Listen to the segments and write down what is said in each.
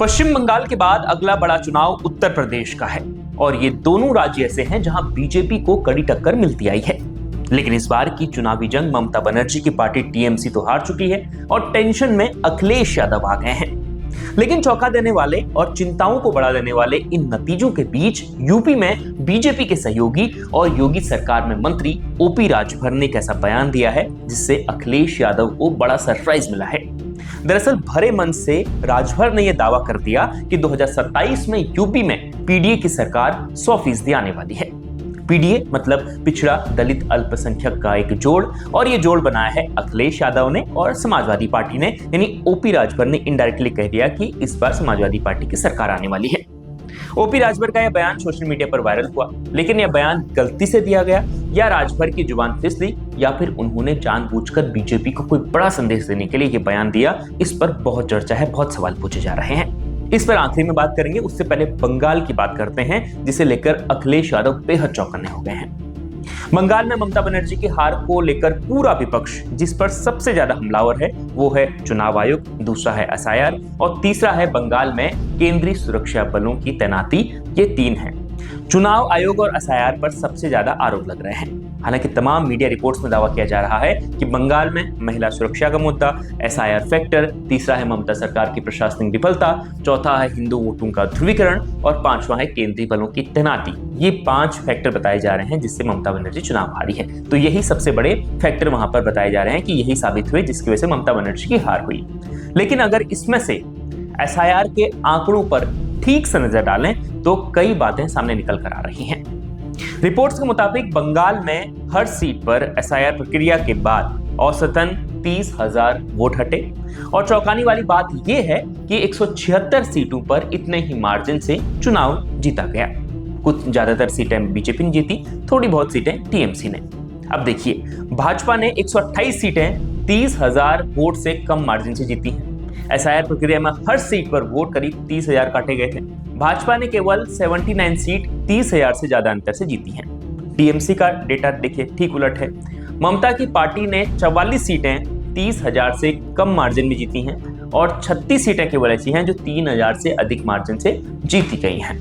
पश्चिम बंगाल के बाद अगला बड़ा चुनाव उत्तर प्रदेश का है और ये दोनों राज्य ऐसे हैं जहां बीजेपी को कड़ी टक्कर मिलती आई है। लेकिन इस बार की चुनावी जंग ममता बनर्जी की पार्टी टीएमसी तो हार चुकी है और टेंशन में अखिलेश यादव आ गए हैं। लेकिन चौंका देने वाले और चिंताओं को बढ़ा देने वाले इन नतीजों के बीच यूपी में बीजेपी के सहयोगी और योगी सरकार में मंत्री ओपी राजभर ने एक ऐसा बयान दिया है जिससे अखिलेश यादव को बड़ा सरप्राइज मिला है। दरअसल भरे मन से राजभर ने यह दावा कर दिया कि 2027 में यूपी में पीडीए की सरकार 100% आने वाली है। पीडीए मतलब पिछड़ा दलित अल्पसंख्यक का एक जोड़, और ये जोड़ बनाया है अखिलेश यादव ने और समाजवादी पार्टी ने, यानी ओपी राजभर ने इनडायरेक्टली कह दिया कि इस बार समाजवादी पार्टी की सरकार आने वाली है। ओपी राजभर का यह बयान सोशल मीडिया पर वायरल हुआ, लेकिन यह बयान गलती से दिया गया या राजभर की जुबान फिसली या फिर उन्होंने जानबूझकर बीजेपी को कोई बड़ा संदेश देने के लिए यह बयान दिया, इस पर बहुत चर्चा है, बहुत सवाल पूछे जा रहे हैं। इस पर आखिरी में बात करेंगे, उससे पहले बंगाल की बात करते हैं जिसे लेकर अखिलेश यादव बेहद चौंकने हो गए हैं। बंगाल में ममता बनर्जी की हार को लेकर पूरा विपक्ष जिस पर सबसे ज्यादा हमलावर है वो है चुनाव आयोग, दूसरा है एसआईआर और तीसरा है बंगाल में केंद्रीय सुरक्षा बलों की तैनाती। ये तीन हैं। चुनाव आयोग और एसआईआर पर सबसे ज्यादा आरोप लग रहे हैं। हालांकि तमाम मीडिया रिपोर्ट्स में दावा किया जा रहा है कि बंगाल में महिला सुरक्षा का मुद्दा, एसआईआर फैक्टर, तीसरा है ममता सरकार की प्रशासनिक विफलता, चौथा है हिंदू वोटों का ध्रुवीकरण और पांचवा है केंद्रीय बलों की तैनाती। ये 5 फैक्टर बताए जा रहे हैं जिससे ममता बनर्जी चुनाव हारी है। तो यही सबसे बड़े फैक्टर वहां पर बताए जा रहे हैं कि यही साबित हुए जिसकी वजह से ममता बनर्जी की हार हुई। लेकिन अगर इसमें से एसआईआर के आंकड़ों पर ठीक से नजर डालें तो कई बातें सामने निकल कर आ रही हैं। रिपोर्ट्स के मुताबिक बंगाल में हर सीट पर एसआईआर प्रक्रिया के बाद औसतन 30,000 वोट हटे और चौंकाने वाली बात यह है कि 176 सीटों पर इतने ही मार्जिन से चुनाव जीता गया। कुछ ज्यादातर सीटें बीजेपी ने जीती, थोड़ी बहुत सीटें टीएमसी ने। अब देखिए, भाजपा ने 128 सीटें 30,000 वोट से कम मार्जिन से जीती हैं। एसआईआर प्रक्रिया में हर सीट पर वोट करीब 30,000 काटे गए थे। भाजपा ने केवल 79 सीट 30,000 से ज्यादा अंतर से जीती हैं। टीएमसी का डेटा देखिए ठीक उलट है। ममता की पार्टी ने 44 सीटें 30,000 से कम मार्जिन में जीती हैं और 36 सीटें केवल ऐसी हैं जो 3,000 से अधिक मार्जिन से जीती गई हैं।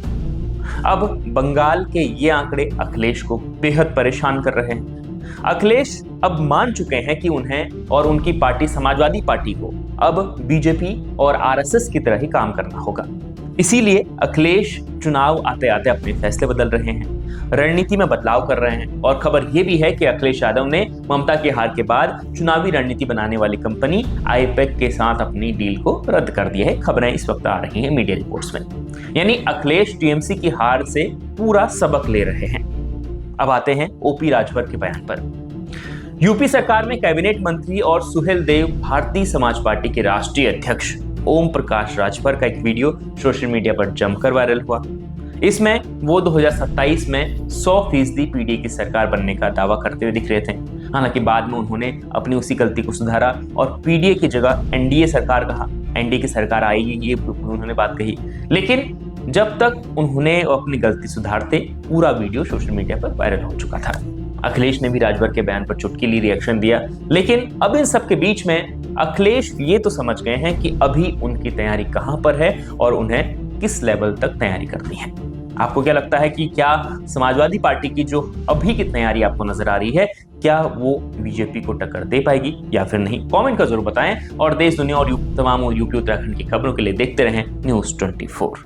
अब बंगाल के ये आंकड़े अखिलेश को बेहद परेशान कर रहे हैं। अखिलेश अब मान चुके हैं कि उन्हें और उनकी पार्टी समाजवादी पार्टी को अब बीजेपी और आरएसएस की तरह ही काम करना होगा। इसीलिए अखिलेश चुनाव आते आते अपने फैसले बदल रहे हैं, रणनीति में बदलाव कर रहे हैं और खबर यह भी है कि अखिलेश यादव ने ममता की हार के बाद चुनावी रणनीति बनाने वाली कंपनी आईपैक के साथ अपनी डील को रद्द कर दिया है। खबरें इस वक्त आ रही हैं मीडिया रिपोर्ट्स में, यानी अखिलेश टीएमसी की हार से पूरा सबक ले रहे हैं। अब आते हैं ओपी राजभर के बयान पर। यूपी सरकार में कैबिनेट मंत्री और सुहेल देव भारतीय समाज पार्टी के राष्ट्रीय अध्यक्ष ओम प्रकाश राजभर का एक वीडियो सोशल मीडिया पर जमकर वायरल हुआ। इसमें वो 2027 में 100% पीडीए की सरकार बनने का दावा करते हुए दिख रहे थे। हालांकि बाद में उन्होंने अपनी उसी गलती को सुधारा और पीडीए की जगह एनडीए सरकार कहा। एनडीए की सरकार आएगी ये उन्होंने बात कही, लेकिन जब तक उन्होंने अपनी गलती सुधारते पूरा वीडियो सोशल मीडिया पर वायरल हो चुका था। अखिलेश ने भी राजभर के बयान पर चुटकीली रिएक्शन दिया, लेकिन अब इन सब के बीच में अखिलेश ये तो समझ गए हैं कि अभी उनकी तैयारी कहां पर है और उन्हें किस लेवल तक तैयारी करनी है। आपको क्या लगता है कि क्या समाजवादी पार्टी की जो अभी की तैयारी आपको नजर आ रही है, क्या वो बीजेपी को टक्कर दे पाएगी या फिर नहीं? कमेंट कर जरूर बताएं और देश दुनिया और तमाम यूपी उत्तराखंड की खबरों के लिए देखते रहें News 24।